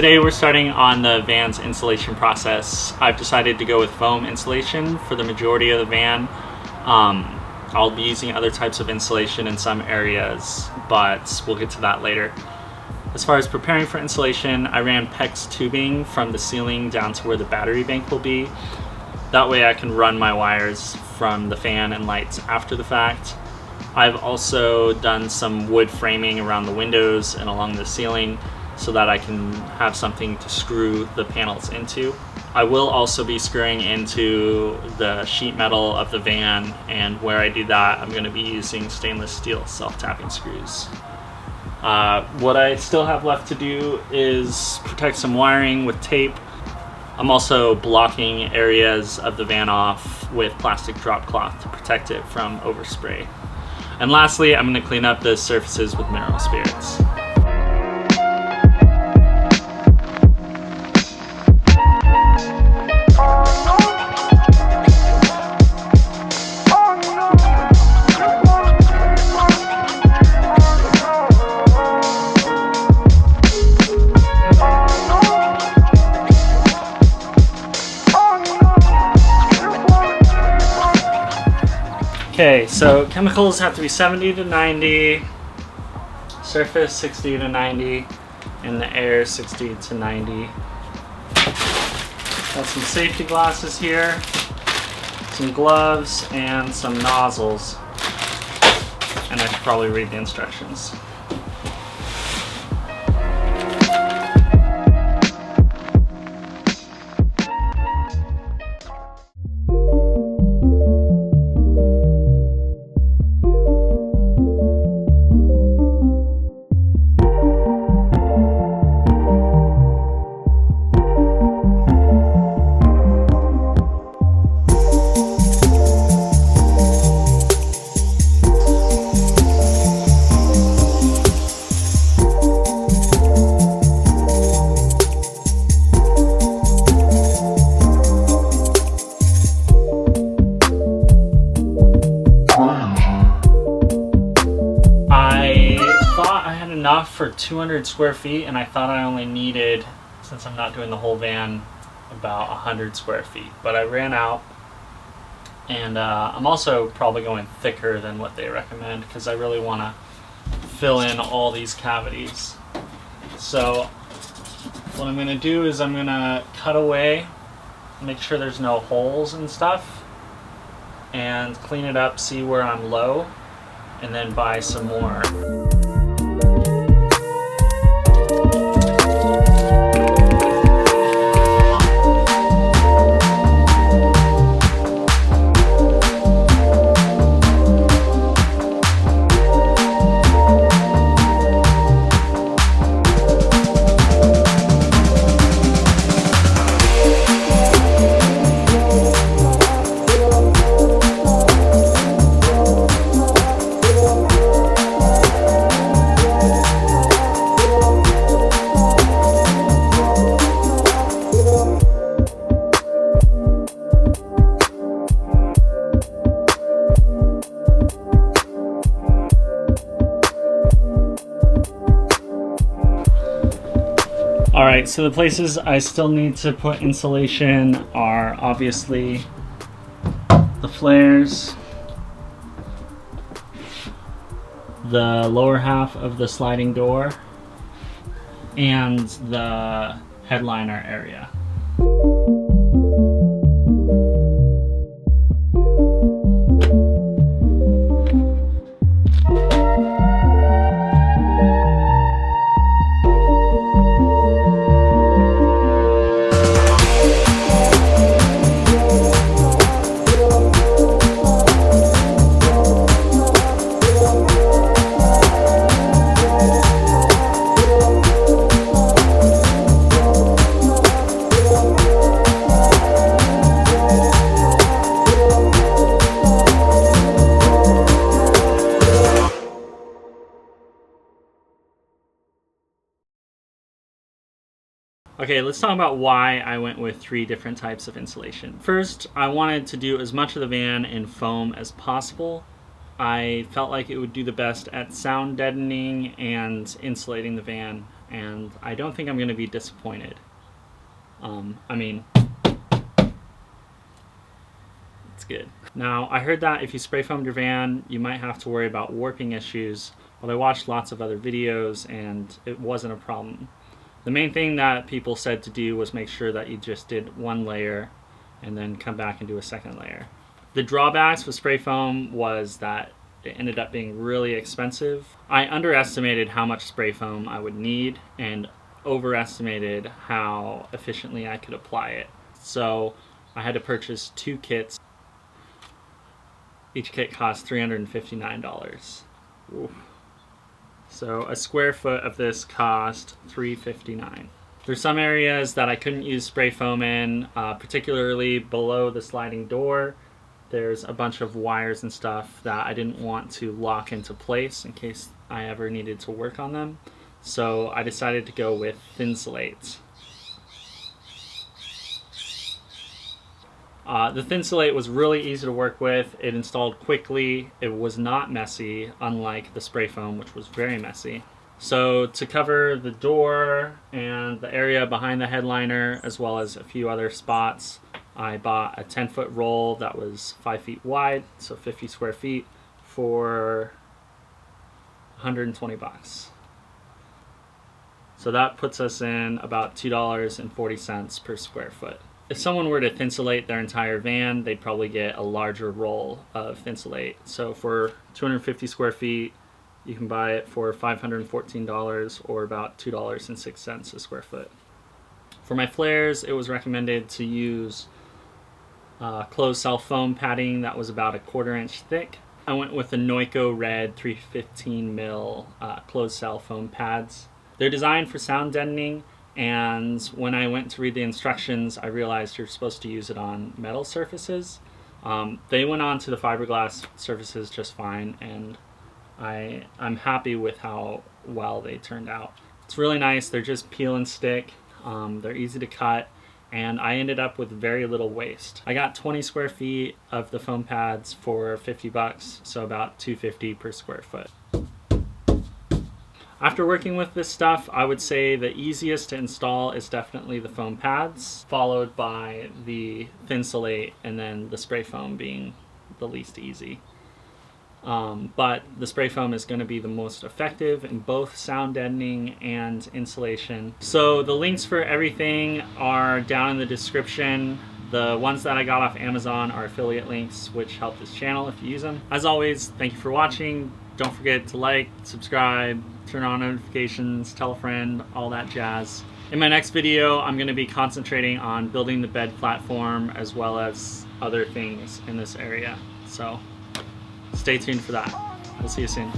Today we're starting on the van's insulation process. I've decided to go with foam insulation for the majority of the van. I'll be using other types of insulation in some areas, but we'll get to that later. As far as preparing for insulation, I ran PEX tubing from the ceiling down to where the battery bank will be. That way I can run my wires from the fan and lights after the fact. I've also done some wood framing around the windows and along the ceiling so that I can have something to screw the panels into. I will also be screwing into the sheet metal of the van, and where I do that, I'm going to be using stainless steel self-tapping screws. What I still have left to do is protect some wiring with tape. I'm also blocking areas of the van off with plastic drop cloth to protect it from overspray. And lastly, I'm going to clean up the surfaces with mineral spirits. Okay, so chemicals have to be 70 to 90, surface 60 to 90, and the air 60 to 90. Got some safety glasses here, some gloves, and some nozzles. And I should probably read the instructions. Enough for 200 square feet, and I thought I only needed, since I'm not doing the whole van, about 100 square feet, but I ran out. And I'm also probably going thicker than what they recommend because I really want to fill in all these cavities. So what I'm going to do is I'm going to cut away, make sure there's no holes and stuff, and clean it up, see where I'm low, and then buy some more. Alright, so the places I still need to put insulation are obviously the flares, the lower half of the sliding door, and the headliner area. Okay, let's talk about why I went with 3 different types of insulation. First, I wanted to do as much of the van in foam as possible. I felt like it would do the best at sound deadening and insulating the van and I don't think I'm going to be disappointed. I mean, it's good. Now, I heard that if you spray foamed your van, you might have to worry about warping issues. Well, I watched lots of other videos and it wasn't a problem. The main thing that people said to do was make sure that you just did one layer and then come back and do a second layer. The drawbacks with spray foam was that it ended up being really expensive. I underestimated how much spray foam I would need and overestimated how efficiently I could apply it. So I had to purchase 2 kits. Each kit cost $359. Oof. So a square foot of this cost $359. There's some areas that I couldn't use spray foam in, particularly below the sliding door. There's a bunch of wires and stuff that I didn't want to lock into place in case I ever needed to work on them. So I decided to go with Thinsulate. The Thinsulate was really easy to work with. It installed quickly. It was not messy, unlike the spray foam, which was very messy. So to cover the door and the area behind the headliner, as well as a few other spots, I bought a 10-foot roll that was 5 feet wide, so 50 square feet, for $120. So that puts us in about $2.40 per square foot. If someone were to Thinsulate their entire van, they'd probably get a larger roll of Thinsulate. So for 250 square feet, you can buy it for $514 or about $2.06 a square foot. For my flares, it was recommended to use closed cell foam padding that was about 1/4 inch thick. I went with the Noico Red 315 mil closed cell foam pads. They're designed for sound deadening, and when I went to read the instructions, I realized you're supposed to use it on metal surfaces. They went on to the fiberglass surfaces just fine, and I'm happy with how well they turned out. It's really nice. They're just peel and stick. They're easy to cut, and I ended up with very little waste. I got 20 square feet of the foam pads for $50, so about $2.50 per square foot. After working with this stuff, I would say the easiest to install is definitely the foam pads, followed by the Thinsulate, and then the spray foam being the least easy. But the spray foam is going to be the most effective in both sound deadening and insulation. So the links for everything are down in the description. The ones that I got off Amazon are affiliate links, which help this channel if you use them. As always, thank you for watching. Don't forget to like, subscribe, turn on notifications, tell a friend, all that jazz. In my next video, I'm going to be concentrating on building the bed platform as well as other things in this area. So stay tuned for that. We'll see you soon.